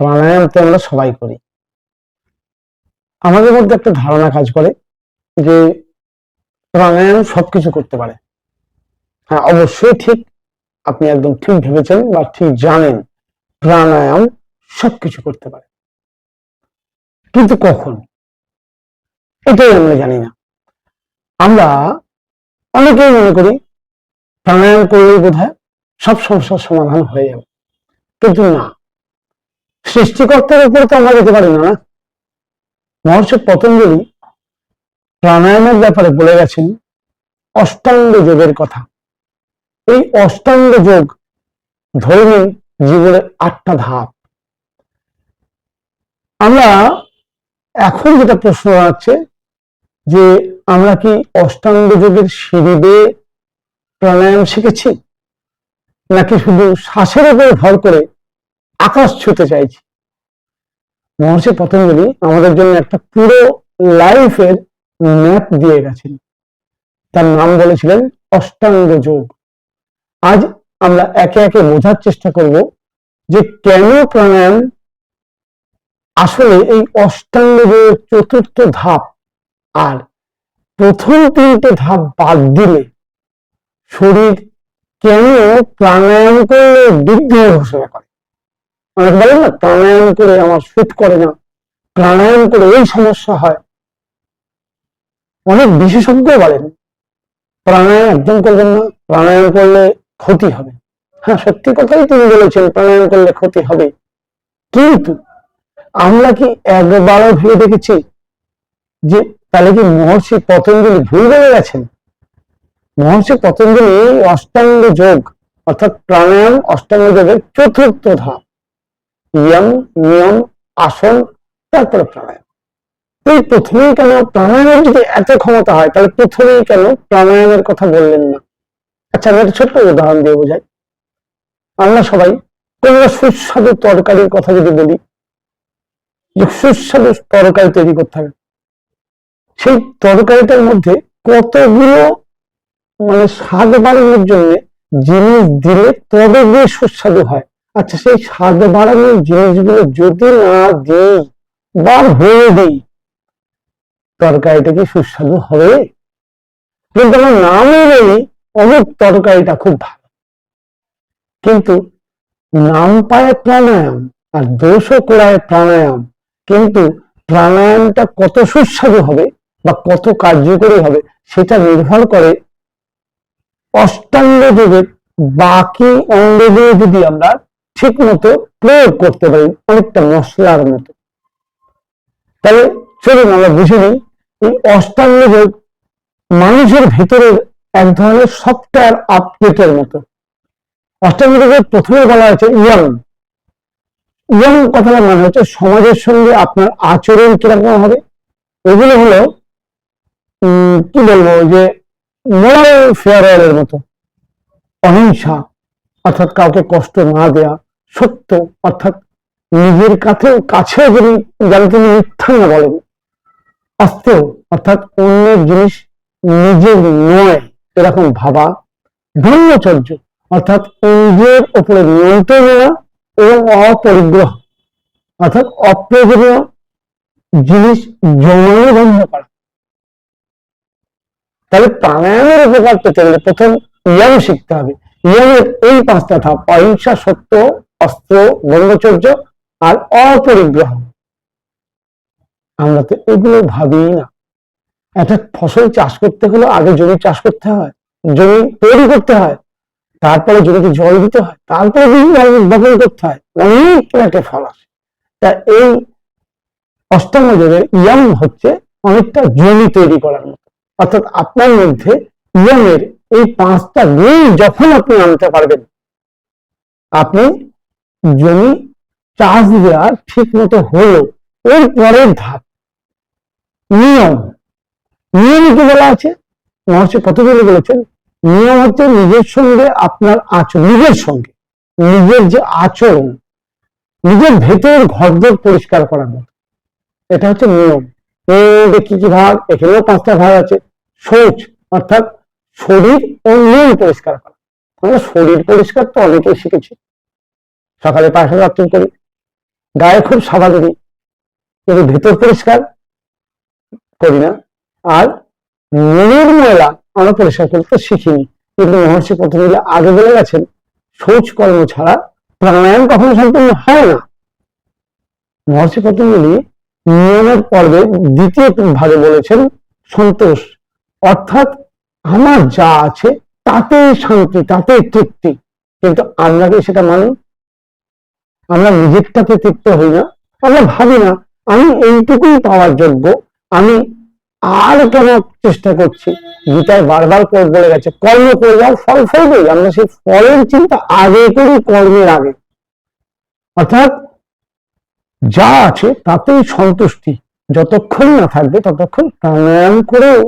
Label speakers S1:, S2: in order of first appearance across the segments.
S1: প্রাণায়াম তো আমরা সবাই করি। আমাদের মধ্যে একটা ধারণা কাজ করে যে প্রাণায়াম সবকিছু করতে পারে। হ্যাঁ, অবশ্যই ঠিক, আপনি একদম ঠিক ভেবেছেন বা ঠিক জানেন, প্রাণায়াম সবকিছু করতে পারে, কিন্তু কখন, এটাই আমরা জানি না। আমরা অনেকেই মনে করি প্রাণায়াম করলেই বোধহয় সব সমস্যার সমাধান হয়ে যাবে, কিন্তু না। সৃষ্টিকর্তার উপরে তো আমরা যেতে পারি না। মহর্ষি পতঞ্জলি প্রাণায়ামের ব্যাপারে বলে গেছেন অষ্টাঙ্গ যোগের কথা। এই অষ্টাঙ্গ যোগ ধরে নিন জীবনের 8টা ধাপ। আমরা এখন যেটা প্রশ্ন আছে যে আমরা কি অষ্টাঙ্গ যোগের সিঁড়ি বেয়ে প্রাণায়াম শিখেছি, নাকি শুধু শ্বাসের উপরে ভর করে আকাশ ছুঁতে চাইছি? মহর্ষি পতঞ্জলি আমাদের জন্য একটা পুরো লাইফের ম্যাপ দিয়ে গেছেন। তার নাম বলেছিলেন অষ্টাঙ্গ যোগ। আজ আমরা একে একে বোঝার চেষ্টা করব যে কেন প্রাণায়াম আসলে এই অষ্টাঙ্গ যোগের 4র্থ ধাপ, আর প্রথম 3টে ধাপ বাদ দিলে শরীর কেন প্রাণায়াম করলে বিদ্রোহ ঘোষণা করে। অনেক বলেন না, প্রাণায়াম করে আমার শুট করে না, প্রাণায়াম করে এই সমস্যা হয়। অনেক বিশেষজ্ঞ বলেন প্রাণায়াম একদম করবেন না, প্রাণায়াম করলে ক্ষতি হবে। হ্যাঁ, সত্যি কথাই তিনি বলেছেন, প্রাণায়াম করলে ক্ষতি হবে। কিন্তু আমরা কি একবারও ভেবে দেখেছি যে তাহলে কি মহর্ষি পতঞ্জলি ভুল বলে গেছেন? মহর্ষি পতঞ্জলি অষ্টাঙ্গ যোগ অর্থাৎ প্রাণায়াম অষ্টাঙ্গ যোগের 4র্থ ধাপ, ইয়ম, নিয়ম, আসন, তারপরে প্রাণায়াম। এই প্রথমেই কেন প্রাণায়ামের যদি এত ক্ষমতা হয়, তাহলে প্রথমেই কেন প্রাণায়ামের কথা বললেন না? আচ্ছা, আমি একটা ছোট্ট উদাহরণ দিয়ে বোঝাই। আমরা সবাই কোন সুস্বাদু তরকারির কথা যদি বলি, যে সুস্বাদু তরকারি তৈরি করতে হবে, সেই তরকারিটার মধ্যে কতগুলো স্বাদ বাড়ানোর জন্য জিনিস দিলে তবে গিয়ে সুস্বাদু হয়। আচ্ছা, সেই স্বাদ বাড়ানোর জিনিসগুলো যদি না দিই বা ভরে দিই, তরকারিটা কি সুস্বাদু হবে? কিন্তু আমার নামই নেই অমুক তরকারিটা খুব ভালো, কিন্তু নাম পায় প্রাণায়াম আর দোষও করায় প্রাণায়াম, কিন্তু প্রাণায়ামটা কত সুস্বাদু হবে বা কত কার্যকরী হবে সেটা নির্ভর করে অষ্টাঙ্গ যোগের বাকি অঙ্গগুলো যদি আমরা ঠিক মতো প্রয়োগ করতে পারি, অনেকটা মশলার মতো। তাহলে চলুন আমরা বুঝে নিই, এই অষ্টাঙ্গ যোগ মানুষের ভেতরের এক ধরনের সফটওয়্যার আপডেটের মতো। অষ্টাঙ্গ যোগের প্রথমে বলা হয়েছে ইয়ং। ইয়ং কথাটা মানে হচ্ছে সমাজের সঙ্গে আপনার আচরণ কিরকম হবে। এগুলো হলো কি বলবো, যে মোরাল ফেয়ারওয়েলের মতো। অহিংসা অর্থাৎ কাউকে কষ্ট না দেয়া, সত্য অর্থাৎ নিজের কাছেও যিনি যেন তিনি মিথ্যা না বলেন, অস্ত্র অর্থাৎ অন্যের জিনিস নিজের নয় এরকম ভাবা, ব্রহ্মচর্য অর্থাৎ নিজের উপরে নিয়ন্ত্রণ নেওয়া এবং অপরিগ্রহ অর্থাৎ অপ্রয়োজনীয় জিনিস জমানো বন্ধ করা। তাহলে প্রাণায়ামের উপকার পেতে গেলে প্রথম ইয়ম শিখতে হবে। ইয়মের এই 5টা ধাপ: অহিংসা, সত্য, অস্ত্র, ব্রহ্মচর্য আর অপরিগ্রহ। আমরা তো এগুলো ভাবি না। একটা ফসল চাষ করতে হলে আগে জমি চাষ করতে হয়, জমি তৈরি করতে হয়, তারপরে জমিতে জল দিতে হয়, তারপরে বপন করতে হয়, অনেক একটা ফল আসে। তা এই অষ্টাঙ্গ যোগের ইয়ম হচ্ছে অনেকটা জমি তৈরি করার মতো। অর্থাৎ আপনার মধ্যে ইয়মের এই 5টা গুণ যখন আপনি আনতে পারবেন, আপনি জমি চাষ দেওয়া ঠিক মতো হলো। এর পরের ধাপ নিয়ম। নিয়ম কি বলা আছে? মহর্ষি পতঞ্জলি বলেছেন নিয়ম হচ্ছে নিজের সঙ্গে আপনার আচরণ, নিজের যে আচরণ, নিজের ভেতরের ঘরদোর পরিষ্কার করার মতো। এটা হচ্ছে নিয়ম। কি কি ভাগ? এখানেও 5টা ভাগ আছে। শৌচ অর্থাৎ শরীর ও মন পরিষ্কার করা। আমরা শরীর পরিষ্কার তো অনেকেই শিখেছি, সকালে পায়খানা বাথরুম করি, গায়ে খুব সাবান দিই, কিন্তু ভেতর পরিষ্কার করি না। আর মনের ময়লা আমরা পরিষ্কার করতে শিখিনি। কিন্তু মহর্ষি পতঞ্জলি আগে বলে গেছেন শৌচ কর্ম ছাড়া প্রাণায়াম কখনো সম্পূর্ণ হয় না। মহর্ষি পতঞ্জলি নিয়মের পর্বে দ্বিতীয় ভাগে বলেছেন সন্তোষ, অর্থাৎ আমার যা আছে তাতেই শান্তি, তাতেই তৃপ্তি। কিন্তু আমরা কি সেটা মানি? আমরা নিজেরটাতে তৃপ্ত হই না। আমরা ভাবি না আমি এইটুকুই পাওয়ার যোগ্য, আমি আর কেন চেষ্টা করছি। গীতায় বারবার বলে গেছে কর্ম করে যাও, ফল ফলবেই। আমরা সেই ফলের চিন্তা আগে করি কর্মের আগে। অর্থাৎ যা আছে তাতেই সন্তুষ্টি যতক্ষণ না থাকবে ততক্ষণ প্রাণায়াম করেও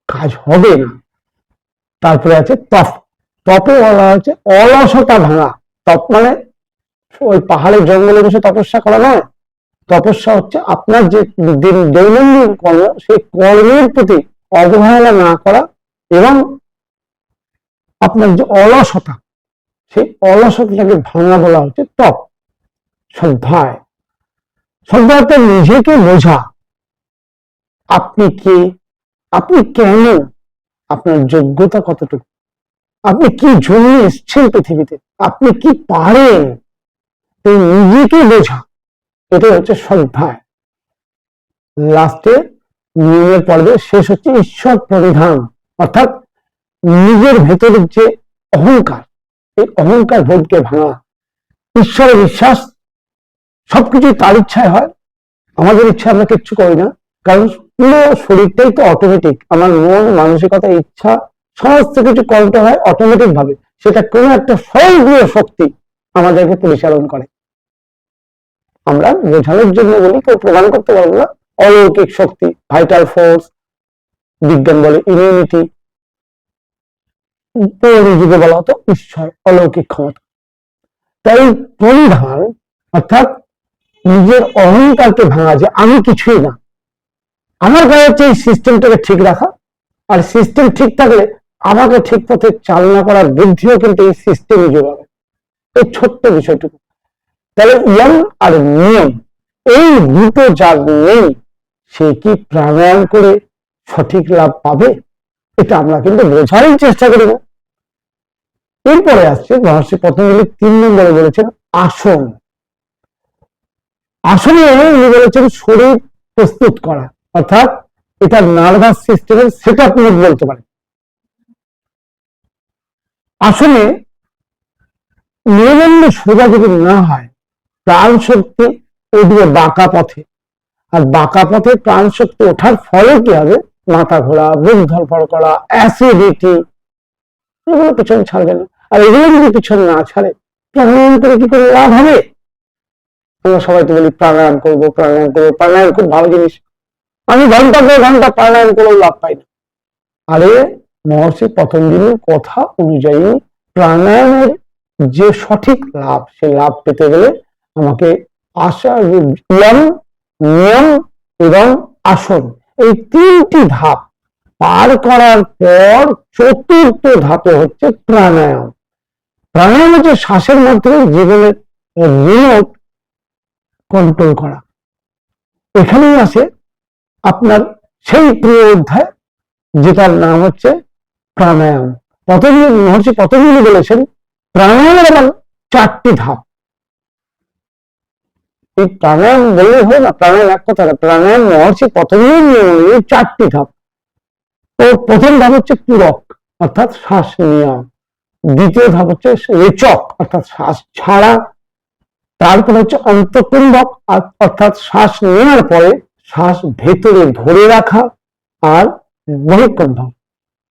S1: কাজ হবে না। তারপরে আছে তপ। তপে বলা হচ্ছে অলসতা ভাঙা। তপ মানে ওই পাহাড়ের জঙ্গলে বসে তপস্যা করা নয়। তপস্যা হচ্ছে আপনার যে দৈনন্দিন কর্ম, সেই কর্মের প্রতি অবহেলা না করা, এবং আপনার যে অলসতা, সেই অলসতাটাকে ভাঙা বলা হচ্ছে তপ। শ্রদ্ধায়, শ্রদ্ধাতে নিজেকে বোঝা, আপনি কে, আপনি কেন, আপনার যোগ্যতা কতটুকু, আপনি কি জন্য এসছেন পৃথিবীতে, আপনি কি পারেন, নিজেকে বোঝা, এটা হচ্ছে শ্রদ্ধায়। লাস্টে নিয়মের পর্বে শেষ হচ্ছে ঈশ্বর প্রণিধান, অর্থাৎ নিজের ভেতরের যে অহংকার, এই অহংকার বোধকে ভাঙা। ঈশ্বরের বিশ্বাস, সবকিছু তার ইচ্ছায় হয়, আমাদের ইচ্ছা আমরা কিচ্ছু করি না। কারণ পুরো শরীরটাই তো অটোমেটিক, আমার মন মানসিকতা ইচ্ছা সমস্ত কিছু কন্ট্রোল হয় অটোমেটিক ভাবে। সেটা কোন একটা স্বয়ংক্রিয় শক্তি আমাদেরকে পরিচালন করে। আমরা বোঝানোর জন্য বলি, কেউ প্রমাণ করতে পারবো না। অলৌকিক শক্তি, ভাইটাল ফোর্স, বিজ্ঞান বলে ইমিউনিটি, যুগে বলা হতো ঈশ্বর, অলৌকিক ক্ষমতা। তাই পরিধান অর্থাৎ নিজের অহংকারকে ভাঙা, যে আমি কিছুই না। আমার কাছে হচ্ছে এই সিস্টেমটাকে ঠিক রাখা, আর সিস্টেম ঠিক থাকলে আমাকে ঠিক পথে চালনা করার বুদ্ধিও কিন্তু এই সিস্টেমই যোগাবে। এই ছোট্ট বিষয়টুকু। তাহলে ইয়ম আর নিয়ম, এই দুটো যার নেই সে কি প্রাণায়াম করে সঠিক লাভ পাবে? এটা আমরা কিন্তু বোঝারই চেষ্টা করি না। এরপরে আসছে মহর্ষি পতঞ্জলি 3 নম্বরে বলেছেন আসন। আসনে উনি বলেছেন শরীর প্রস্তুত করা, অর্থাৎ এটা নার্ভাস সিস্টেমের সেট আপ মোড বলতে পারে। আসনে নিয়মন্য সোজা যদি না হয়, প্রাণ শক্তি উঠবে বাঁকা পথে, আর বাঁকা পথে প্রাণ শক্তি ওঠার ফলে কি হবে? মাথা ঘোরা, বুক ধরফর করা, অ্যাসিডিটি, এগুলো পিছন ছাড়বে না। আর এগুলো যদি পিছন না ছাড়ে, প্রাণায়াম করে কি করে লাভ হবে? আমরা সবাই তো বলি প্রাণায়াম করবো, প্রাণায়াম করবো, প্রাণায়াম খুব ভালো জিনিস। আমি ঘন্টা পর ঘন্টা প্রাণায়াম করেও লাভ পাই না। আরে মহর্ষি পতঞ্জলির কথা অনুযায়ী প্রাণায়ামের যে সঠিক লাভ, সে লাভ পেতে গেলে আমাকে নিয়ম এবং আসন, এই 3টি ধাপ পার করার পর 4র্থ ধাপে হচ্ছে প্রাণায়াম। প্রাণায়াম হচ্ছে শ্বাসের মাধ্যমে জীবনের রিমোট কন্ট্রোল করা। এখানেই আছে আপনার সেই প্রিয় অধ্যায়, যেটার নাম হচ্ছে প্রাণায়াম। মহর্ষি পতঞ্জলি বলেছেন প্রাণায়ামের আবার 4টি ধাপ। এই প্রাণায়াম বললেই হয় না, প্রাণায়াম এক কথা না, প্রাণায়াম মহর্ষি পতঞ্জলির নিয়মে 4টি ধাপ। তো প্রথম ধাপ হচ্ছে পূরক, অর্থাৎ শ্বাস নেওয়া। দ্বিতীয় ধাপ হচ্ছে রেচক, অর্থাৎ শ্বাস ছাড়া। তারপর হচ্ছে অন্তঃকুম্ভক, অর্থাৎ শ্বাস নেওয়ার পরে শ্বাস ভেতরে ধরে রাখা। আর বহিঃকুম্ভক,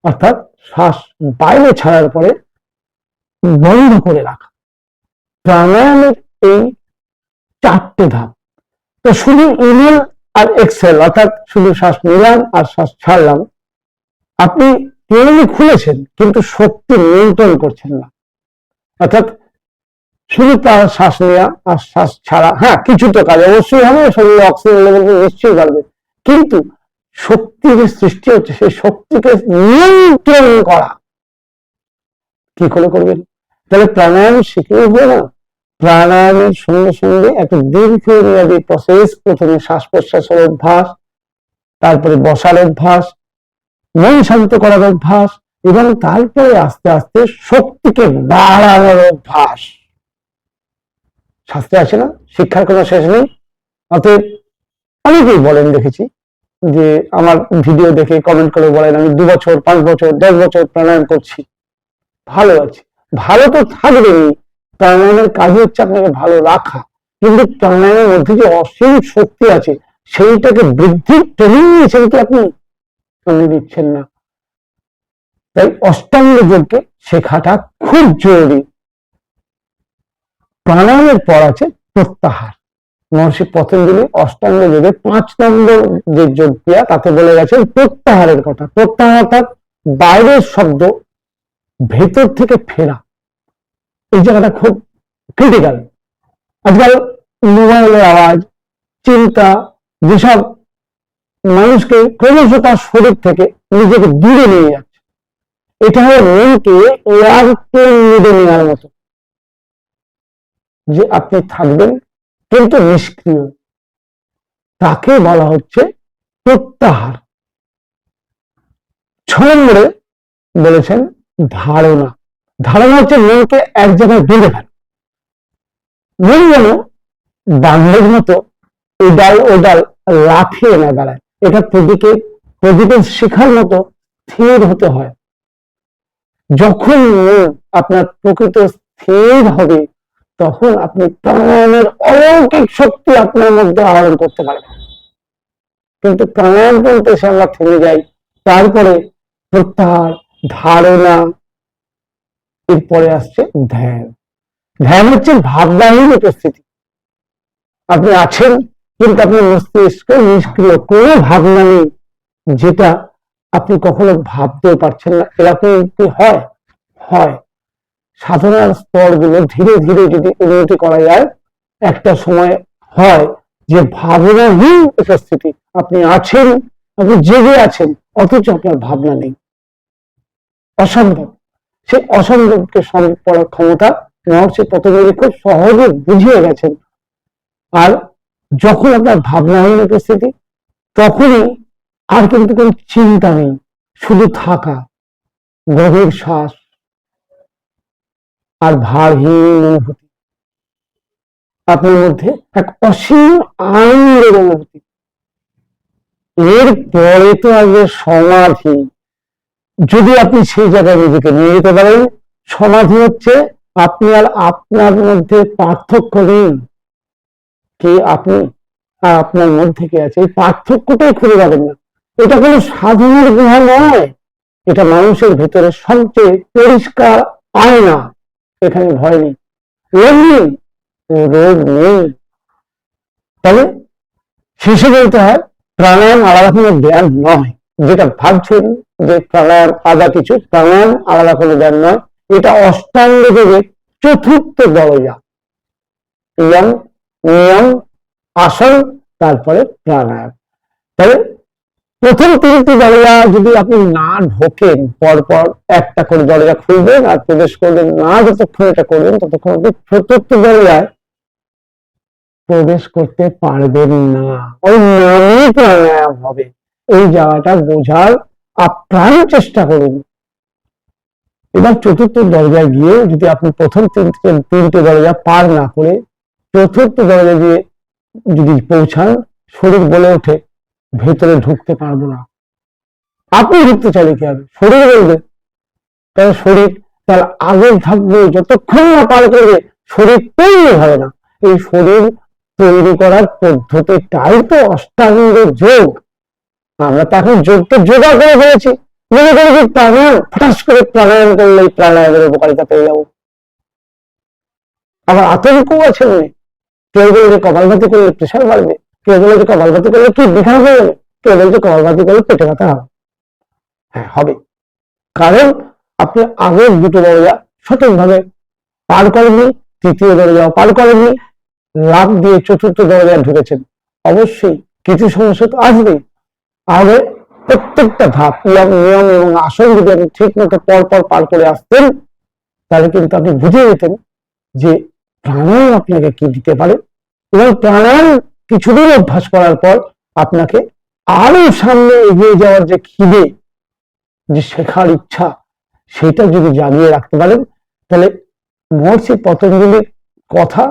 S1: অর্থাৎ শ্বাস বাইরে ছাড়ার পরে বন্ধ করে রাখা। প্রাণায়ামের এই 4টে ধাপ। তো শুধু ইনহেল আর এক্সহেল, অর্থাৎ শুধু শ্বাস নিলাম আর শ্বাস ছাড়লাম, আপনি কেউনি খুলেছেন কিন্তু শক্তি নিয়ন্ত্রণ করছেন না। অর্থাৎ শুধু শ্বাস নেওয়া আর শ্বাস ছাড়া, হ্যাঁ কিছু তো কাজ অবশ্যই হবে, শরীরে অক্সিজেন লেভেল নিশ্চয়ই বাড়বে, কিন্তু শক্তি যে সৃষ্টি হচ্ছে সেই শক্তিকে নিয়ন্ত্রণ করা কি করে করবেন? তাহলে প্রাণায়াম শিখলেই হবে না, প্রাণায়ামের সঙ্গে সঙ্গে একটা দীর্ঘমেয়াদী প্রসেস। প্রথমে শ্বাস প্রশ্বাসের অভ্যাস, তারপরে বসার অভ্যাস, মন শান্ত করার অভ্যাস, এবং তারপরে আস্তে আস্তে শক্তিকে বাড়ানোর অভ্যাস। শাস্ত্রে আছে না, শিক্ষার কোনো শেষ নেই। অতএব অনেকেই বলেন, দেখেছি যে আমার ভিডিও দেখে কমেন্ট করে বলেন, আমি 2 বছর 5 বছর 10 বছর প্রাণায়াম করছি, ভালো আছি। ভালো তো থাকবেনই, প্রাণায়ামের কাজ হচ্ছে আপনাকে ভালো রাখা, কিন্তু প্রাণায়ামের মধ্যে যে অসীম শক্তি আছে সেইটাকে বৃদ্ধির ট্রেনিং নিয়েছেন কি আপনি? নিচ্ছেন না। তাই অষ্টাঙ্গ যোগকে শেখাটা খুব জরুরি। প্রাণায়ামের পর আছে প্রত্যাহার। মহর্ষি পতঞ্জলি অষ্টাঙ্গ যোগে 5 নম্বর যে যোগ ক্রিয়া তাতে বলে গেছেন প্রত্যাহারের কথা। প্রত্যাহার অর্থাৎ বাইরের শব্দ ভেতর থেকে ফেরা। এই জায়গাটা খুব ক্রিটিক্যাল। আজকাল মোবাইলের আওয়াজ, চিন্তা, যেসব মানুষকে ক্রমশ তার শরীর থেকে নিজেকে দূরে নিয়ে যাচ্ছে, এটা হলো মনকে এয়ারপ্লেন মোডে নেওয়ার মতো, যে আপনি থাকবেন কিন্তু নিষ্ক্রিয়। তাকে বলা হচ্ছে প্রত্যাহার। 6 নম্বরে বলেছেন ধারণা। ধারণা হচ্ছে মনকে এক জায়গায় বেঁধে ফেলা। মন যেন বাংলার মতো এডাল ওডাল লাফিয়ে না বেড়ায়। এটা প্রদীপের শিখার মতো স্থির হতে হয়। যখন মন আপনার প্রকৃত স্থির হবে, তখন আপনি প্রাণায়ামের অলৌকিক শক্তি আপনার মধ্যে আহরণ করতে পারবেন। কিন্তু প্রাণায়াম বলতে সে আমরা থেমে যাই। তারপরে প্রত্যাহার, ধারণা, এরপরে আসছে ধ্যান। ধ্যান হচ্ছে ভাবনাহীন উপস্থিতি। আপনি আছেন কিন্তু আপনার মস্তিষ্ক নিষ্ক্রিয়, কোনো ভাবনা নেই, যেটা আপনি কখনো ভাবতেও পারছেন না। এরকম কি হয়? হয়। সাধনার স্তরগুলো ধীরে ধীরে যদি উন্নতি করা যায়, একটা সময় হয় যে ভাবনাহীন উপস্থিতি। আপনি আছেন, আপনি জেগে আছেন, অথচ আপনার ভাবনা নেই। অসম্ভব। সেই অসম্ভবকে সম্ভব করার ক্ষমতা মহর্ষি পতঞ্জলি খুব সহজে বুঝিয়ে গেছেন। আর যখন আপনার ভাবনাহীন উপস্থিতি, তখনই আর কিন্তু কোনো চিন্তা নেই, শুধু থাকা, গভীর শ্বাস আর ভারহীন অনুভূতি। আপনার মধ্যে এক অসীম আনন্দের অনুভূতি। এর পরে তো আসবে সমাধি। যদি আপনি সেই জায়গায় নিজেকে নিয়ে যেতে পারেন, সমাধি হচ্ছে আপনি আর আপনার মধ্যে পার্থক্য নেই। কে আপনি আর আপনার মধ্যে কে আছে, এই পার্থক্যটাই খুঁজে পাবেন না। এটা কোনো সাধনের গুহা নয়, এটা মানুষের ভেতরে সবচেয়ে পরিষ্কার আয়না। এখানে ভয় নেই, রোগ নেই, রোগ নেই। তবে শেষে বলতে হয়, প্রাণায়াম আলাদা কোনো জ্ঞান নয়। যেটা ভাবছেন যে প্রাণায়াম আলাদা কিছু, প্রাণায়াম আলাদা কোনো জ্ঞান নয়। এটা অষ্টাঙ্গ যোগের 4র্থ দরজা। ইয়ম, নিয়ম, আসন, তারপরে প্রাণায়াম। তবে প্রথম 3টি দরজা যদি আপনি না ঢোকেন, পরপর একটা করে দরজা খুলবেন আর প্রবেশ করবেন না, যতক্ষণ এটা করবেন ততক্ষণ আপনি 4র্থ দরজায় প্রবেশ করতে পারবেন না। ওই নামই প্রাণায়াম হবে। এই জায়গাটা বোঝার আপ্রাণ চেষ্টা করুন। এবার 4র্থ দরজায় গিয়ে যদি আপনি প্রথম 3টে দরজা পার না করে 4র্থ দরজা দিয়ে যদি পৌঁছান, শরীর বলে ওঠে ভেতরে ঢুকতে পারবো না। আপনি ঢুকতে চাইলে কি হবে? শরীর বলবে। তাহলে শরীর তার আগের থাকবে, যতক্ষণ না পার করবে শরীর তৈরি হবে না। এই শরীর তৈরি করার পদ্ধতিটাই তো অষ্টাঙ্গ যোগ। আমরা তো এখন যোগকে যোগা করে ফেলেছি, মনে করি যে প্রাণায়াম, ফটাস করে প্রাণায়াম করলে প্রাণায়ামের উপকারিতা পেয়ে যাবো। আবার আতঙ্কও আছে মনে। কেউ বলে যে কপালভাতি করলে প্রেশার বাড়বে, কেউ বলে যে কপালভাতি করলে কি দেখা হয়ে যাবে, কেউ বলে যে কপালভাতি করলে পেটে ব্যথা হবে। হ্যাঁ, হবে। কারণ আপনি আগের 2টো দরজা সঠিকভাবে পার করেননি, 3য় দরজাও পার করেননি, লাফ দিয়ে 4র্থ দরজায় ঢুকেছেন। অবশ্যই কিছু সমস্যা তো আসবেই। আগে প্রত্যেকটা ধাপ, নিয়ম এবং আসন যদি আপনি ঠিক মতো পর পর পার করে আসতেন, তাহলে কিন্তু আপনি বুঝে যেতেন যে প্রাণায়াম আপনাকে কি দিতে পারে, এবং প্রাণায়াম কিছুদিন অভ্যাস করার পর আপনাকে আরো সামনে এগিয়ে যাওয়ার যে খিদে, যে শেখার ইচ্ছা, সেটা যদি জাগিয়ে রাখতে পারেন, তাহলে মহর্ষি পতঞ্জলির কথা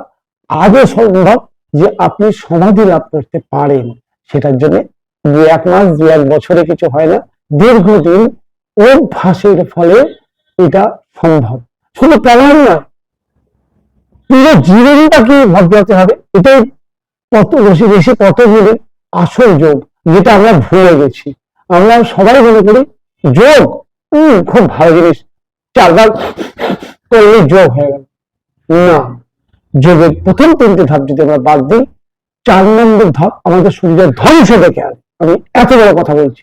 S1: আজও সম্ভব যে আপনি সমাধি লাভ করতে পারেন। সেটার জন্য 2-1 মাস 2-1 বছরে কিছু হয় না, দীর্ঘদিন অভ্যাসের ফলে এটা সম্ভব। শুধু প্রাণায়াম নয়, পুরো জীবনটাকে বদলাতে হবে। এটাই ঋষি পতঞ্জলির আসল যোগ, যেটা আমরা ভুলে গেছি। আমরা সবাই মনে করি যোগ খুব ভালো জিনিস, 4 বার করলে যোগ হয়ে গেল। না, যোগের প্রথম 3টে ধাপ যদি আমরা বাদ দিই, 4 নম্বর ধাপ আমাদের শরীরের ধ্বংস ডেকে আনে। আমি এত বড় কথা বলছি,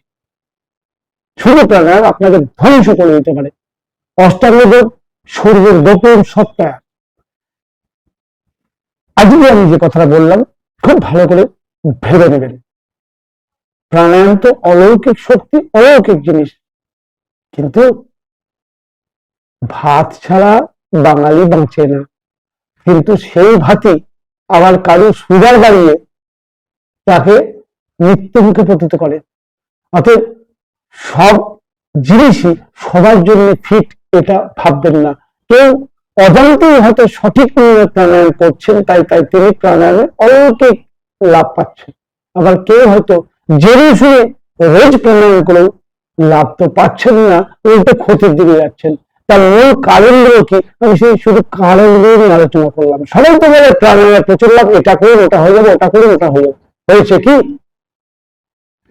S1: শুধু প্রাণায়াম আপনাকে ধ্বংস করে দিতে পারে। অষ্টাঙ্গ যোগ শরীরের গোপন সত্তা। আজকে আমি যে কথাটা বললাম খুব ভালো করে ভেবে নেবেন। প্রাণায়াম তো অলৌকিক শক্তি, অলৌকিক জিনিস, কিন্তু ভাত ছাড়া বাঙালি বাঁচে না। কিন্তু সেই ভাতই আবার কারো সুগার বাড়িয়ে তাকে মৃত্যুমুখে পতিত করে। অতএব সব জিনিসই সবার জন্য ফিট এটা ভাববেন না। কেউ অজান্তেই হয়তো সঠিক নিয়মে প্রাণায়াম করছেন, তাই তিনি প্রাণায়ামে অলৌকিক লাভ পাচ্ছেন। আবার কেউ হয়তো জেনে শুনে রোজ প্রাণায়াম করেও লাভ তো পাচ্ছেন না, উল্টো ক্ষতির দিকে যাচ্ছেন। তার মূল কারণগুলো কি, আমি সেই শুধু কারণগুলো নিয়ে আলোচনা করলাম। সবাই তো বলে প্রাণায়ামে প্রচুর লাভ, এটা করুন ওটা হয়ে যাবে, ওটা করুন ওটা হয়ে যাবে। হয়েছে কি?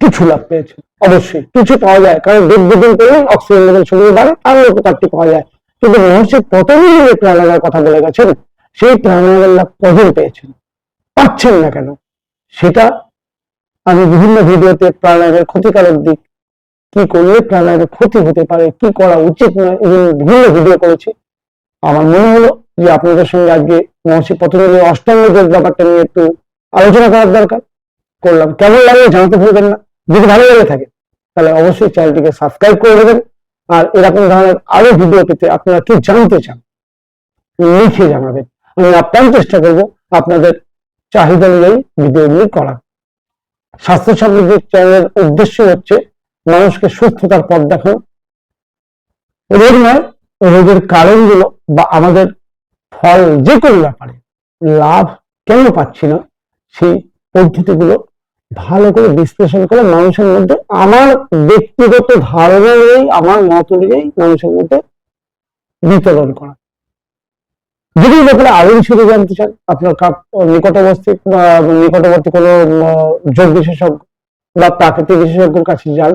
S1: কিছু লাভ পেয়েছে, অবশ্যই কিছু পাওয়া যায়, কারণ দীর্ঘদিন করলে অক্সিজেন লেভেল শরীরে বাড়ে, আরো উপকারটি পাওয়া যায়। কিন্তু মহর্ষি পতঞ্জলি যে প্রাণায়ামের কথা বলে গেছেন, সেই প্রাণায়ামের লাভ কজন পেয়েছেন, পাচ্ছেন না কেন, সেটা আমি বিভিন্ন ভিডিওতে প্রাণায়ামের ক্ষতিকারক দিক, কি করলে প্রাণায়ামের ক্ষতি হতে পারে, কি করা উচিত নয়, বিভিন্ন ভিডিও করেছি। আমার মনে হলো যে আপনাদের সঙ্গে আজকে মহর্ষি পতঞ্জলির অষ্টাঙ্গ যোগ ব্যাপারটা নিয়ে একটু আলোচনা করার দরকার। করলাম। কেমন লাগলো জানাতে ভুলবেন না। যদি ভালো লেগে থাকে তাহলে অবশ্যই চ্যানেলটিকে সাবস্ক্রাইব করে দেবেন। আর এরকম ধরনের আরো ভিডিও পেতে আপনারা কি জানতে চান লিখে জানাবেন। আমি আপ্রাণ চেষ্টা করবো আপনাদের চাহিদা অনুযায়ী ভিডিওগুলি করা। স্বাস্থ্য সমৃদ্ধির চ্যানেলের উদ্দেশ্য হচ্ছে মানুষকে সুস্থতার পথ দেখানো, রোগ নয়, রোগের কারণগুলো বা আমাদের ফল যে কোনো ব্যাপারে লাভ কেন পাচ্ছি না সেই পদ্ধতিগুলো ভালো করে বিশ্লেষণ করে মানুষের মধ্যে আমার ব্যক্তিগত ধারণা অনুযায়ী, আমার মত অনুযায়ী মানুষের মধ্যে বিতরণ করা। যদি ব্যাপারে আরো কিছু জানতে চান, আপনার নিকটবর্তী কোনো যোগ বিশেষজ্ঞ বা প্রাকৃতিক বিশেষজ্ঞের কাছে যান,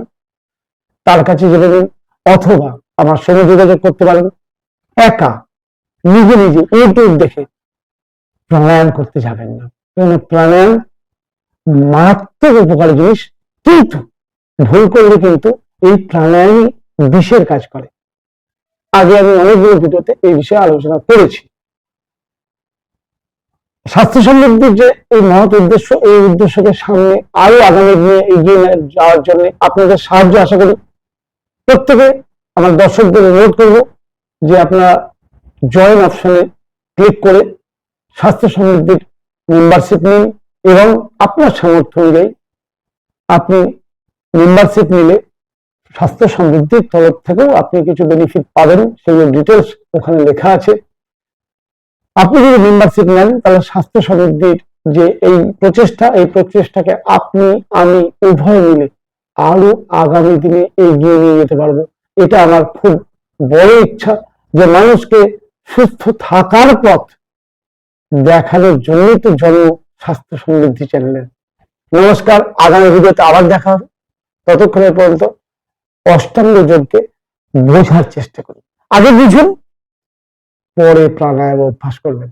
S1: তার কাছে জেনে নিন, অথবা আমার সঙ্গে যোগাযোগ করতে পারেন। একা নিজে নিজে ইউটিউব দেখে প্রাণায়াম করতে যাবেন না, কারণ প্রাণায়াম মারাত্মক উপকারী জিনিস, কিন্তু ভুল করলে কিন্তু এই প্রাণায়ামই বিষের কাজ করে। আগে আমি অনেকগুলো ভিডিওতে এই বিষয়ে আলোচনা করেছি। স্বাস্থ্য সমৃদ্ধির যে এই মহৎ উদ্দেশ্য, এই উদ্দেশ্যকে সামনে আরো আগামী দিনে এগিয়ে যাওয়ার জন্য আপনাদের সাহায্য আশা করি। প্রত্যেকে আমার দর্শকদের অনুরোধ করব যে আপনারা জয়েন অপশনে ক্লিক করে স্বাস্থ্য সমৃদ্ধির মেম্বারশিপ নিন, এবং আপনার সামর্থ্য অনুযায়ী আপনি মেম্বারশিপ নিলে স্বাস্থ্য সমৃদ্ধির তরফ থেকেও আপনি কিছু বেনিফিট পাবেন, সেগুলো ডিটেলস ওখানে লেখা আছে। আপনি যদি মেম্বারশিপ নেন তাহলে স্বাস্থ্য সমৃদ্ধির যে এই প্রচেষ্টাকে আপনি আমি উভয় মিলে আরো আগামী দিনে এগিয়ে নিয়ে যেতে পারবো। এটা আমার খুব বড় ইচ্ছা, যে মানুষকে সুস্থ থাকার পথ দেখানোর জন্যই তো জন্ম স্বাস্থ্য সমৃদ্ধি চ্যানেলের। নমস্কার, আগামী ভিডিওতে আবার দেখা হবে। ততক্ষণের পর্যন্ত অষ্টাঙ্গ যোগকে বোঝার চেষ্টা করুন, আগে বুঝুন, পরে প্রাণায়াম অভ্যাস করবেন।